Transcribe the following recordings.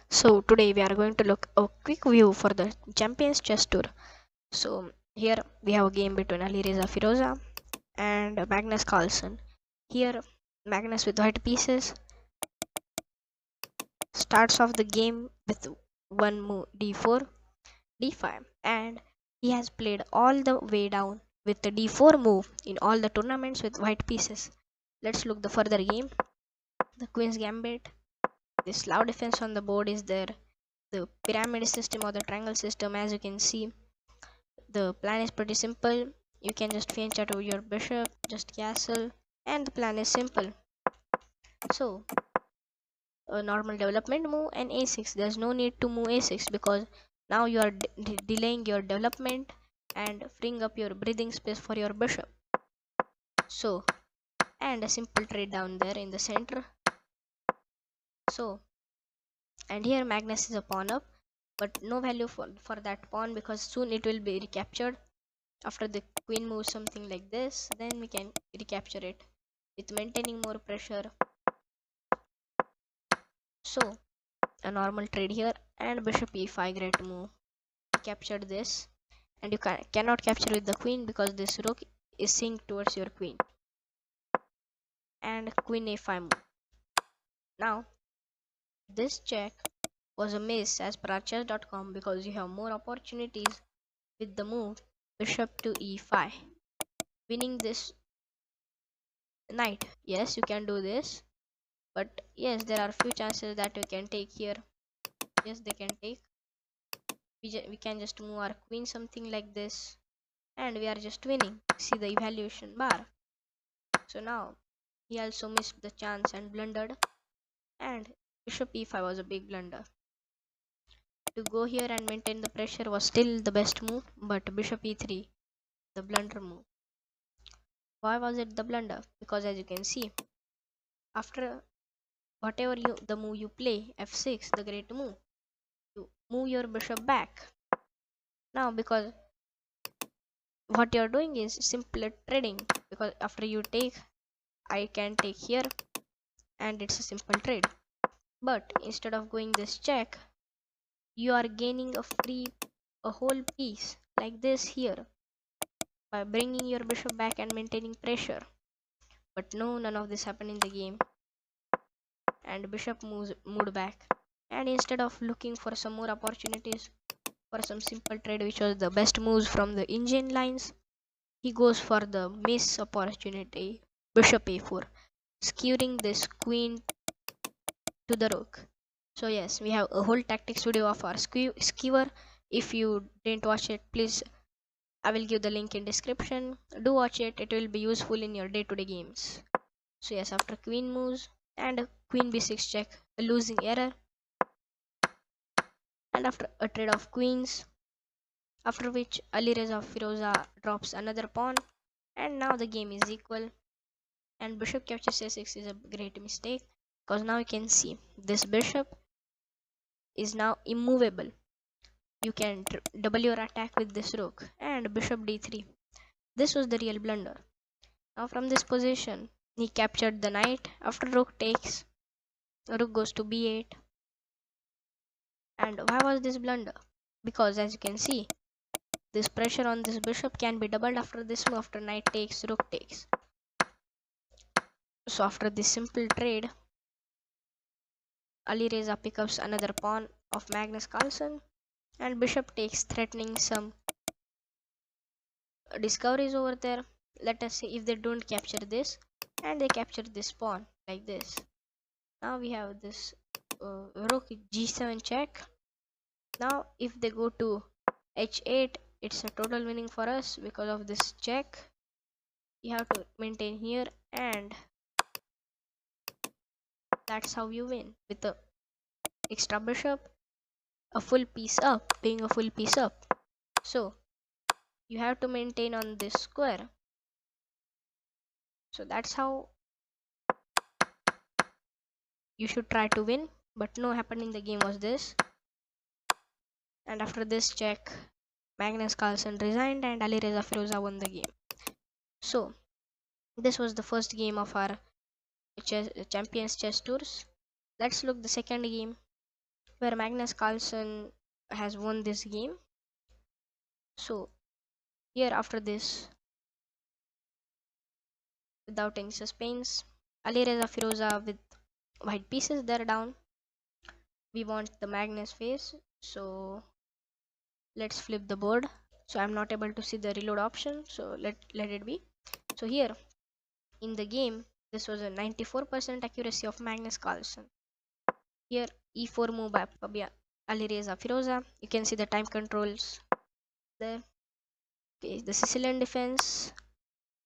So today we are going to look a quick view for the Champions Chess Tour. So here we have a game between Alireza Firouja and Magnus Carlsen. Here Magnus with white pieces starts off the game with one move d4, d5, and he has played all the way down with the d4 move in all the tournaments with white pieces. Let's look the further game. The Queen's Gambit. This loud defense on the board is there. The pyramid system or the triangle system, as you can see, the plan is pretty simple. You can just fence out your bishop, just castle, and the plan is simple. So a normal development move and a6. There's no need to move a6 because now you are delaying your development and freeing up your breathing space for your bishop. So, and a simple trade down there in the center. So, and here Magnus is a pawn up, but no value for that pawn because soon it will be recaptured. After the queen moves something like this, then we can recapture it with maintaining more pressure. So a normal trade here and bishop e5, great move. Captured this, and you cannot capture with the queen because this rook is synced towards your queen. And queen a5 move. Now this check was a miss as per chess.com because you have more opportunities with the move bishop to e5, winning this knight. Yes, you can do this, but yes, there are few chances that we can take here. Yes, they can take. We can just move our queen something like this, and we are just winning. See the evaluation bar. So now he also missed the chance and blundered, and bishop e5 was a big blunder. To go here and maintain the pressure was still the best move, but bishop e3, the blunder move. Why was it the blunder? Because as you can see, after whatever the move you play, f6, the great move, you move your bishop back. Now because what you're doing is simple trading, because after you take, I can take here and it's a simple trade. But instead of going this check, you are gaining a whole piece like this here by bringing your bishop back and maintaining pressure. But no, none of this happened in the game, and bishop moved back. And instead of looking for some more opportunities for some simple trade which was the best moves from the engine lines, he goes for the miss opportunity, bishop a4, skewering this queen to the rook. So yes, we have a whole tactics video of our skewer. If you didn't watch it, please, I will give the link in description. Do watch it, it will be useful in your day-to-day games. So yes, after queen moves and queen b6 check, a losing error, and after a trade of queens, after which Alireza Firouja drops another pawn, and now the game is equal, and bishop captures a6 is a great mistake because now you can see this bishop is now immovable. You can double your attack with this rook, and bishop d3. This was the real blunder. Now from this position, he captured the knight. After rook takes, rook goes to b8. And why was this blunder? Because as you can see, this pressure on this bishop can be doubled after this move. After knight takes, rook takes. So after this simple trade, Alireza picks up another pawn of Magnus Carlsen, and bishop takes, threatening some discoveries over there. Let us see if they don't capture this, and they capture this pawn like this. Now we have this rook g7 check. Now if they go to h8, it's a total winning for us because of this check. You have to maintain here, and that's how you win with the extra bishop, a full piece up, being a full piece up. So you have to maintain on this square. So that's how you should try to win, but no happened in the game was this. And after this check, Magnus Carlsen resigned and Alireza Firouja won the game. So this was the first game of our Champions Chess Tours. Let's look the second game. where Magnus Carlsen has won this game. So here after this, without any suspense, Alireza Firouja with white pieces, they're down. We want the Magnus face, so let's flip the board. So I'm not able to see the reload option, so let it be. So here in the game, this was a 94% accuracy of Magnus Carlsen. Here e4 move by Alireza Firouja. You can see the time controls there. Okay, the Sicilian defense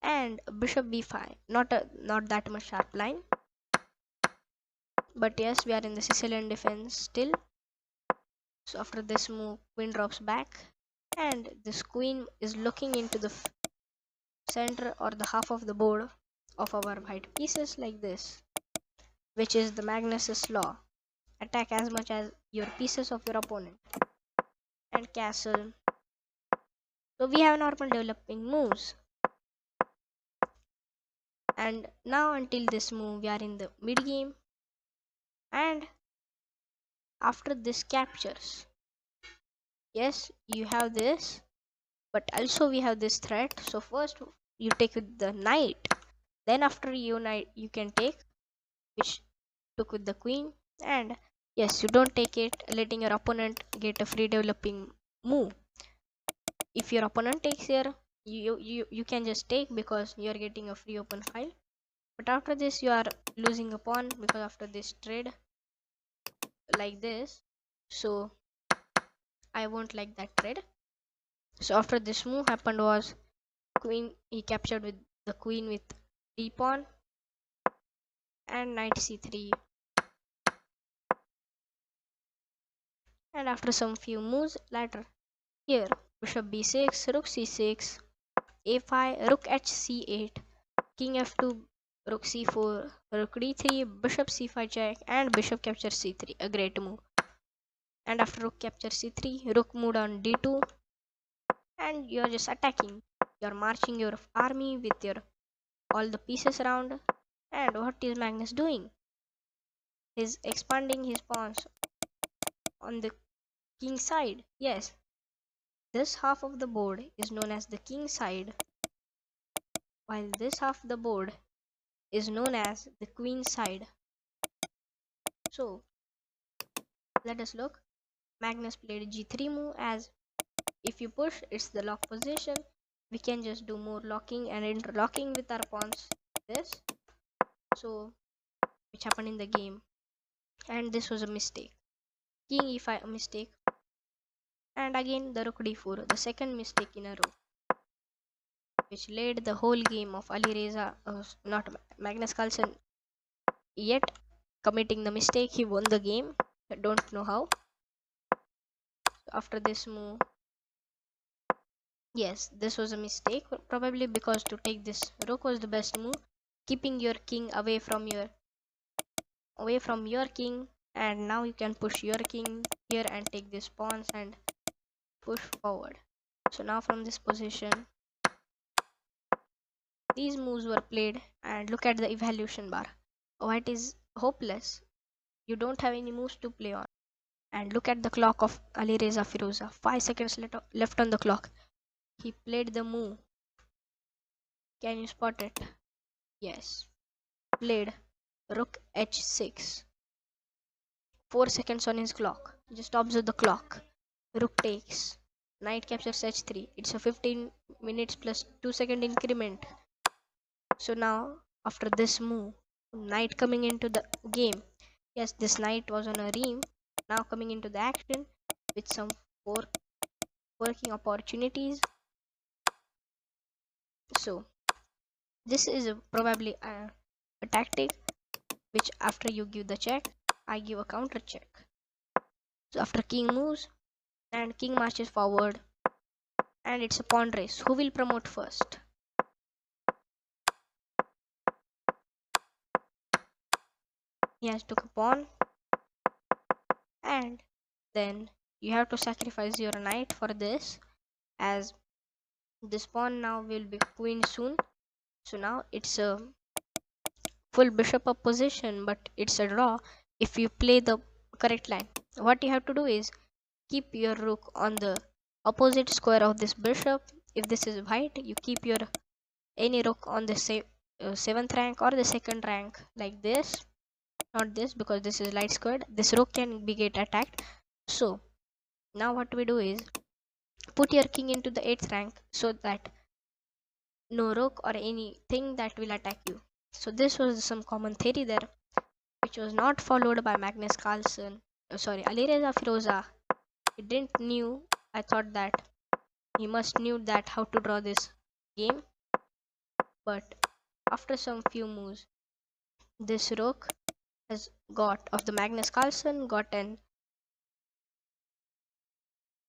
and bishop b5. Not that much sharp line, but yes, we are in the Sicilian defense still. So after this move, queen drops back, and this queen is looking into the center or the half of the board of our white pieces like this, which is the Magnus's law. Attack as much as your pieces of your opponent. And castle. So we have normal developing moves. And now until this move, we are in the mid game. And after this captures, yes, you have this, but also we have this threat. So first you take with the knight, then after you knight you can take, which took with the queen. And yes, you don't take it, letting your opponent get a free developing move. If your opponent takes here, you can just take because you are getting a free open file. But after this you are losing a pawn because after this trade like this, so I won't like that trade. So after this move happened was queen, he captured with the queen with d pawn and knight c3. And after some few moves later, here bishop b6, rook c6, a5, rook h c8, king f2, rook c4, rook d3, bishop c5 check, and bishop capture c3, a great move. And after rook capture c3, rook moved on d2, and you're just attacking. You're marching your army with your all the pieces around. And what is Magnus doing? He's expanding his pawns on the king side. Yes, this half of the board is known as the king side, while this half of the board is known as the queen side. So let us look. Magnus played g3 move, as if you push, it's the lock position. We can just do more locking and interlocking with our pawns. This, so which happened in the game, and this was a mistake. King e5 a mistake, and again the rook d4, the second mistake in a row, which led the whole game of Alireza, not Magnus Carlsen, yet committing the mistake. He won the game. I don't know how. After this move, yes, this was a mistake, probably because to take this rook was the best move, keeping your king away from your king. And now you can push your king here and take these pawns and push forward. So now from this position, these moves were played, and look at the evaluation bar. White is hopeless. You don't have any moves to play on. And look at the clock of Alireza Firouja. 5 seconds left on the clock. He played the move. Can you spot it? Yes. Played rook h6. 4 seconds on his clock. Just observe the clock. Rook takes. Knight captures h3. It's a 15 minutes plus 2-second increment. So now after this move, knight coming into the game. Yes, this knight was on a ream. Now coming into the action with some working opportunities. So this is probably a tactic which after you give the check, I give a counter check. So after king moves and king marches forward, and it's a pawn race. Who will promote first? He has took a pawn, and then you have to sacrifice your knight for this, as this pawn now will be queen soon. So now it's a full bishop up position, but it's a draw if you play the correct line. what you have to do is keep your rook on the opposite square of this bishop. If this is white, you keep your any rook on the 7th rank or the 2nd rank, like this. Not this, because this is light squared. This rook can be get attacked. So now what we do is put your king into the 8th rank, so that no rook or anything that will attack you. So this was some common theory there, which was not followed by Magnus Carlsen. Sorry, Alireza Firouja. He didn't knew. I thought that he must knew that how to draw this game, but after some few moves, this rook has got of the Magnus Carlsen got an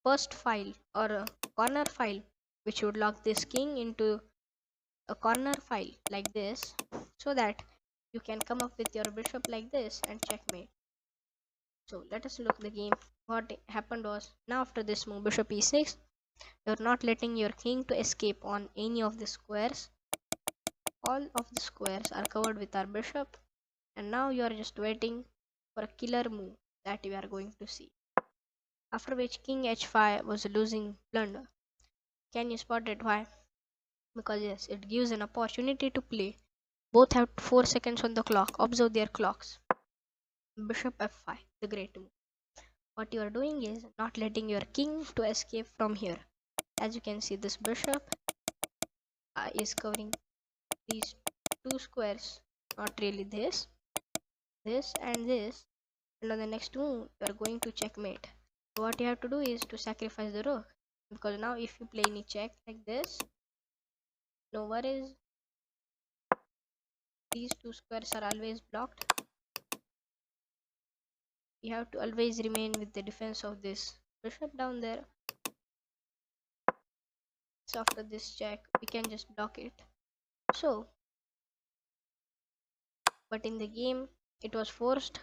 first file or a corner file, which would lock this king into a corner file like this, so that you can come up with your bishop like this and checkmate. So let us look the game. What happened was, now after this move bishop e6, you're not letting your king to escape on any of the squares. All of the squares are covered with our bishop, and now you are just waiting for a killer move that we are going to see. After which king h5 was a losing blunder. Can you spot it? Why? Because yes, it gives an opportunity to play. Both have 4 seconds on the clock. Observe their clocks. Bishop f5, the great move. What you are doing is not letting your king to escape from here. As you can see, this bishop is covering these 2 squares, not really this and this, and on the next move you are going to checkmate. So what you have to do is to sacrifice the rook, because now if you play any check like this, no worries, these 2 squares are always blocked. You have to always remain with the defense of this bishop down there. So after this check we can just block it. So but in the game it was forced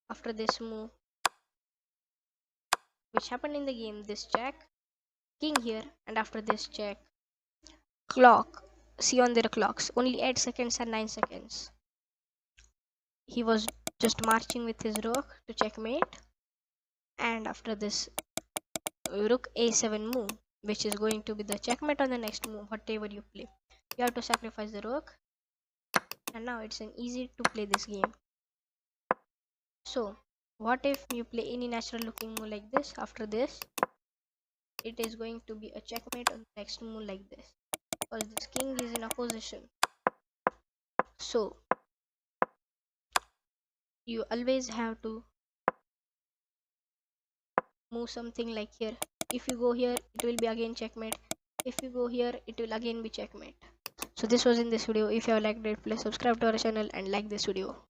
after this move, which happened in the game, this check, king here, and after this check, clock, see on their clocks, only 8 seconds and 9 seconds. He was just marching with his rook to checkmate, and after this rook a7 move, which is going to be the checkmate on the next move, whatever you play. You have to sacrifice the rook, and now it's an easy to play this game. So what if you play any natural looking move like this? After this, it is going to be a checkmate on the next move like this, because this king is in opposition. So you always have to move something like here. If you go here, it will be again checkmate. If you go here, it will again be checkmate. So this was in this video. If you have liked it, please subscribe to our channel and like this video.